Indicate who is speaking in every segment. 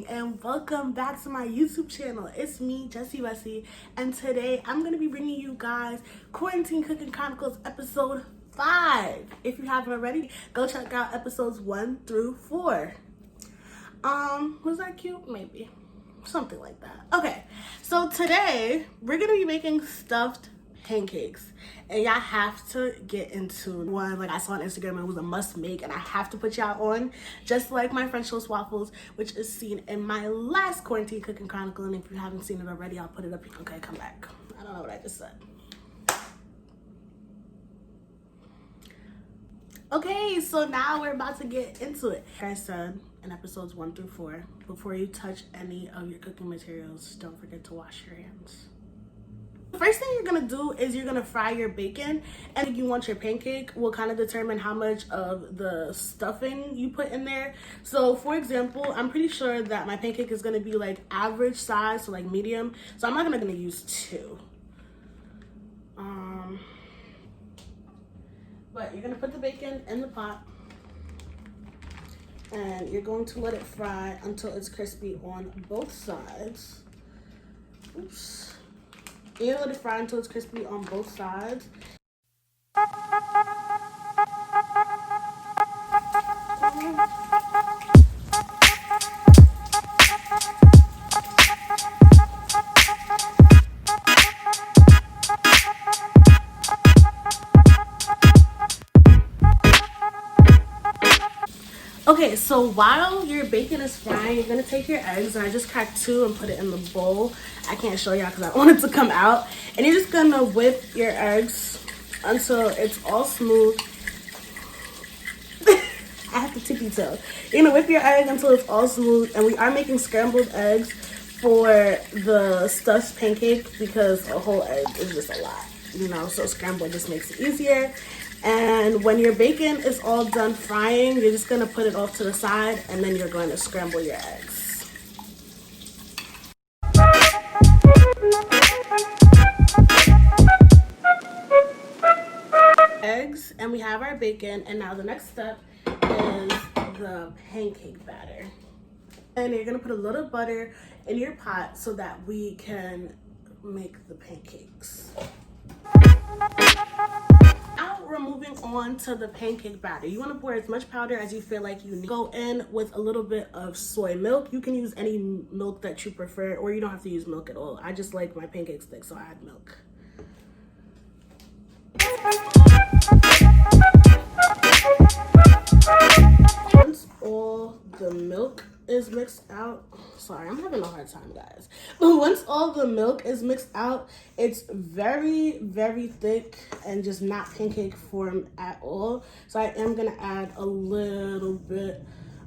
Speaker 1: morning and welcome back to my YouTube channel. It's me, Jessie Wessie, and today I'm going to be bringing you guys Quarantine Cooking Chronicles episode 5. If you haven't already, go check out episodes 1 through 4. Was that cute? Maybe. Something like that. Okay, so today we're going to be making stuffed pancakes, and y'all have to get into one. Like I saw on Instagram, it was a must make, and I have to put y'all on, just like my French toast waffles, which is seen in my last Quarantine Cooking Chronicle. And if you haven't seen it already, I'll put it up here. Okay, come back. I don't know what I just said. Okay, so now we're about to get into it. Like I said in episodes 1 through 4, before you touch any of your cooking materials, don't forget to wash your hands. First thing you're gonna do is you're gonna fry your bacon, and you want your pancake will kind of determine how much of the stuffing you put in there. So for example, I'm pretty sure that my pancake is gonna be like average size, so like medium, so I'm not gonna use 2. But you're gonna put the bacon in the pot, and you're going to let it fry until it's crispy on both sides. Oops. You let it fry until it's crispy on both sides. Okay, so while your bacon is frying, you're gonna take your eggs, and I just cracked 2 and put it in the bowl. I can't show y'all because I want it to come out. And you're just gonna whip your eggs until it's all smooth. I have to tippy toe. You're gonna whip your egg until it's all smooth, and we are making scrambled eggs for the stuffed pancake because a whole egg is just a lot, you know, so scrambled just makes it easier. And when your bacon is all done frying, you're just gonna put it off to the side, and then you're going to scramble your eggs. Eggs, and we have our bacon, and now the next step is the pancake batter. And you're gonna put a little butter in your pot so that we can make the pancakes. Now we're moving on to the pancake batter. You want to pour as much powder as you feel like you need. Go in with a little bit of soy milk. You can use any milk that you prefer, or you don't have to use milk at all. I just like my pancakes thick, so I add milk. Once all the milk is mixed out, sorry, I'm having a hard time, guys. But once all the milk is mixed out, it's very, very thick and just not pancake form at all. So I am gonna add a little bit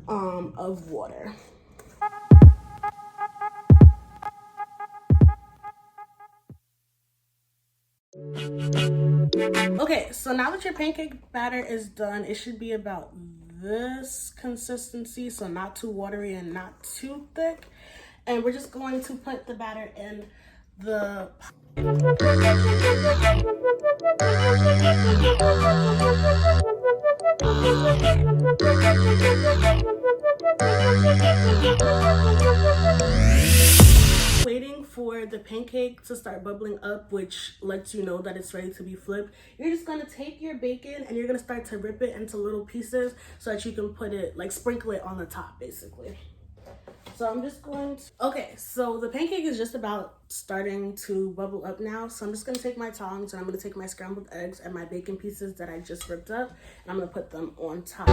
Speaker 1: of water. Okay, so now that your pancake batter is done, it should be about this consistency, so not too watery and not too thick. And we're just going to put the batter in the waiting for the pancake to start bubbling up, which lets you know that it's ready to be flipped. You're just gonna take your bacon and you're gonna start to rip it into little pieces so that you can put it, like sprinkle it on the top basically. So I'm just going to, okay, so the pancake is just about starting to bubble up now. So I'm just gonna take my tongs and I'm gonna take my scrambled eggs and my bacon pieces that I just ripped up, and I'm gonna put them on top.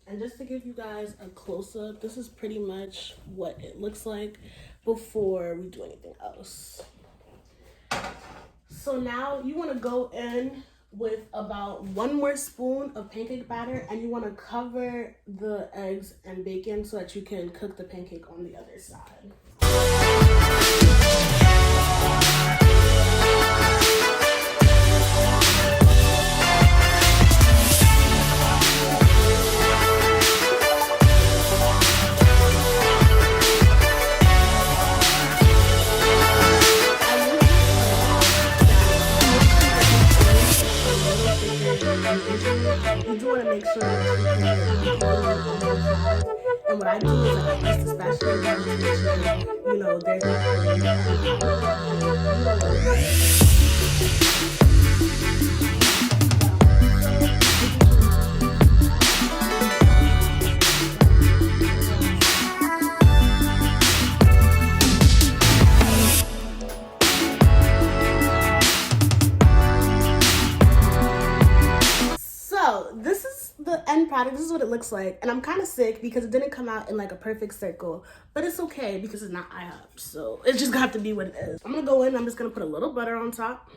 Speaker 1: And just to give you guys a close-up, this is pretty much what it looks like before we do anything else. So now you want to go in with about 1 more spoon of pancake batter, and you want to cover the eggs and bacon so that you can cook the pancake on the other side. make sure that you put it evenly on the top. And what I do is I press the spatula down to make sure, you know, there's not this is the end product. This is what it looks like, and I'm kind of sick because it didn't come out in like a perfect circle, but it's okay because it's not IHOP, so it's just got to be what it is. I'm gonna go in, I'm just gonna put a little butter on top.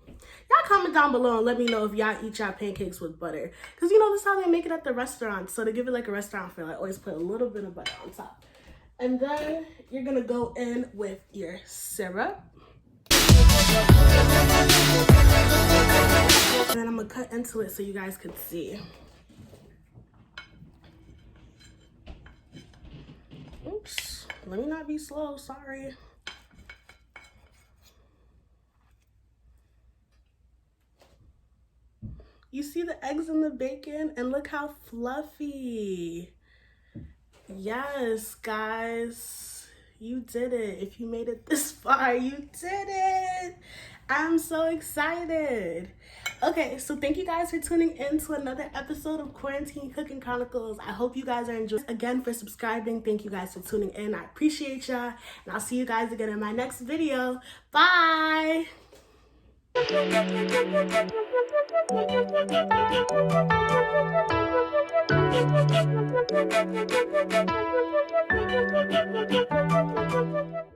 Speaker 1: Y'all comment down below and let me know if y'all eat y'all pancakes with butter, because you know this is how they make it at the restaurant. So to give it like a restaurant feel, I always put a little bit of butter on top. And then you're gonna go in with your syrup. And then I'm gonna cut into it so you guys can see. Oops, let me not be slow, sorry. You see the eggs and the bacon, and look how fluffy. Yes, guys, you did it. If you made it this far, you did it. I'm so excited. Okay, so thank you guys for tuning in to another episode of Quarantine Cooking Chronicles. I hope you guys are enjoying. Again, for subscribing, thank you guys for tuning in. I appreciate y'all, and I'll see you guys again in my next video. Bye.